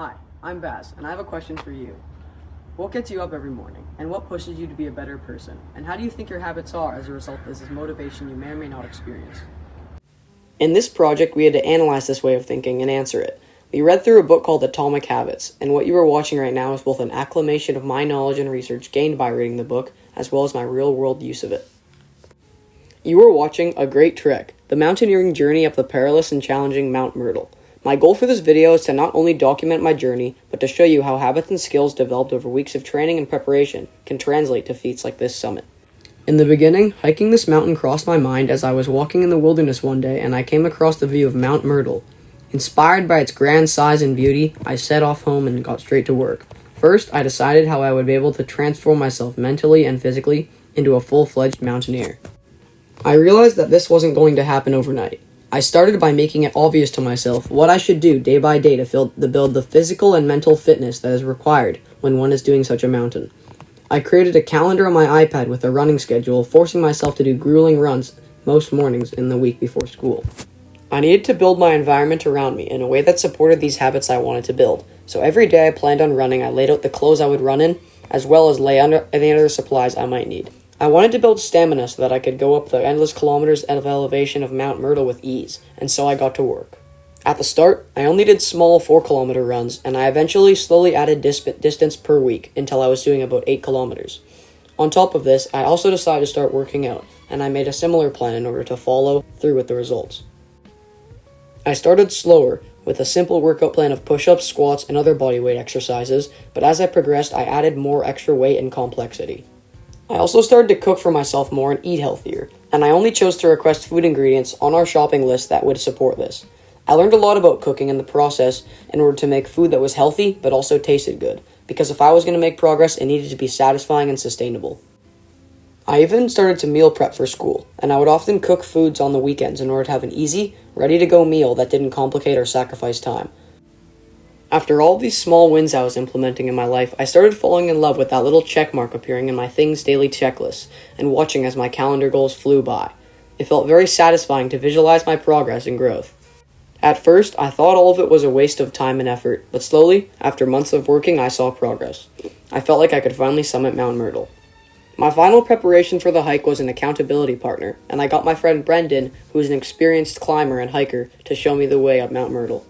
Hi, I'm Baz, and I have a question for you. What gets you up every morning, and what pushes you to be a better person? And how do you think your habits are as a result of this motivation you may or may not experience? In this project, we had to analyze this way of thinking and answer it. We read through a book called Atomic Habits, and what you are watching right now is both an acclamation of my knowledge and research gained by reading the book, as well as my real-world use of it. You are watching a great trek, the mountaineering journey up the perilous and challenging Mount Myrtle. My goal for this video is to not only document my journey, but to show you how habits and skills developed over weeks of training and preparation can translate to feats like this summit. In the beginning, hiking this mountain crossed my mind as I was walking in the wilderness one day and I came across the view of Mount Myrtle. Inspired by its grand size and beauty, I set off home and got straight to work. First, I decided how I would be able to transform myself mentally and physically into a full-fledged mountaineer. I realized that this wasn't going to happen overnight. I started by making it obvious to myself what I should do day by day to build the physical and mental fitness that is required when one is doing such a mountain. I created a calendar on my iPad with a running schedule, forcing myself to do grueling runs most mornings in the week before school. I needed to build my environment around me in a way that supported these habits I wanted to build. So every day I planned on running, I laid out the clothes I would run in, as well as lay under any other supplies I might need. I wanted to build stamina so that I could go up the endless kilometers of elevation of Mount Myrtle with ease, and so I got to work. At the start, I only did small 4-kilometer runs, and I eventually slowly added distance per week until I was doing about 8 kilometers. On top of this, I also decided to start working out, and I made a similar plan in order to follow through with the results. I started slower, with a simple workout plan of push-ups, squats, and other bodyweight exercises, but as I progressed, I added more extra weight and complexity. I also started to cook for myself more and eat healthier, and I only chose to request food ingredients on our shopping list that would support this. I learned a lot about cooking in the process in order to make food that was healthy but also tasted good, because if I was going to make progress, it needed to be satisfying and sustainable. I even started to meal prep for school, and I would often cook foods on the weekends in order to have an easy, ready-to-go meal that didn't complicate or sacrifice time. After all these small wins I was implementing in my life, I started falling in love with that little check mark appearing in my Things Daily checklist and watching as my calendar goals flew by. It felt very satisfying to visualize my progress and growth. At first, I thought all of it was a waste of time and effort, but slowly, after months of working, I saw progress. I felt like I could finally summit Mount Myrtle. My final preparation for the hike was an accountability partner, and I got my friend Brendan, who is an experienced climber and hiker, to show me the way up Mount Myrtle.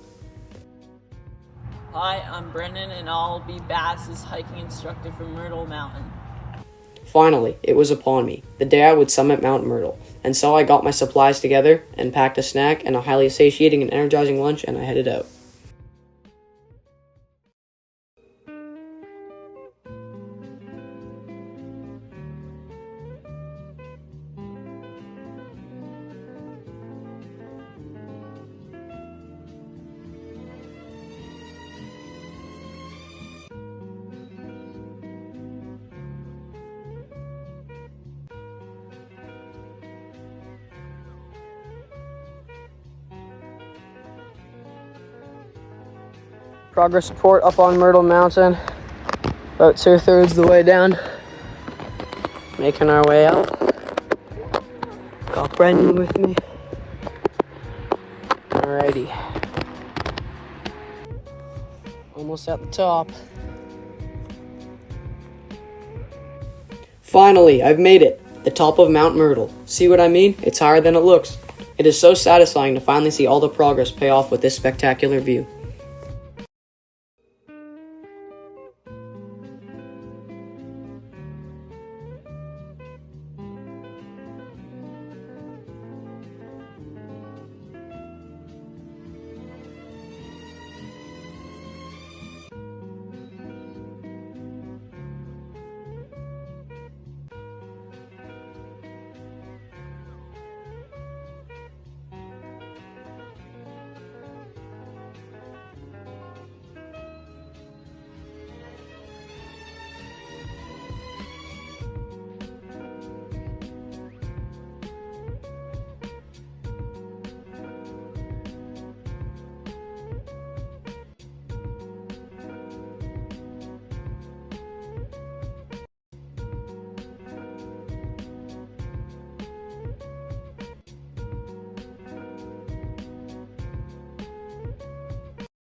Hi, I'm Brendan, and I'll be Baz's hiking instructor for Myrtle Mountain. Finally, it was upon me, the day I would summit Mount Myrtle, and so I got my supplies together and packed a snack and a highly satiating and energizing lunch, and I headed out. Progress report up on Myrtle Mountain, about 2/3 the way down, making our way out. Got Brendan with me. Alrighty, almost at the top. Finally, I've made it, the top of Mount Myrtle. See what I mean? It's higher than it looks. It is so satisfying to finally see all the progress pay off with this spectacular view.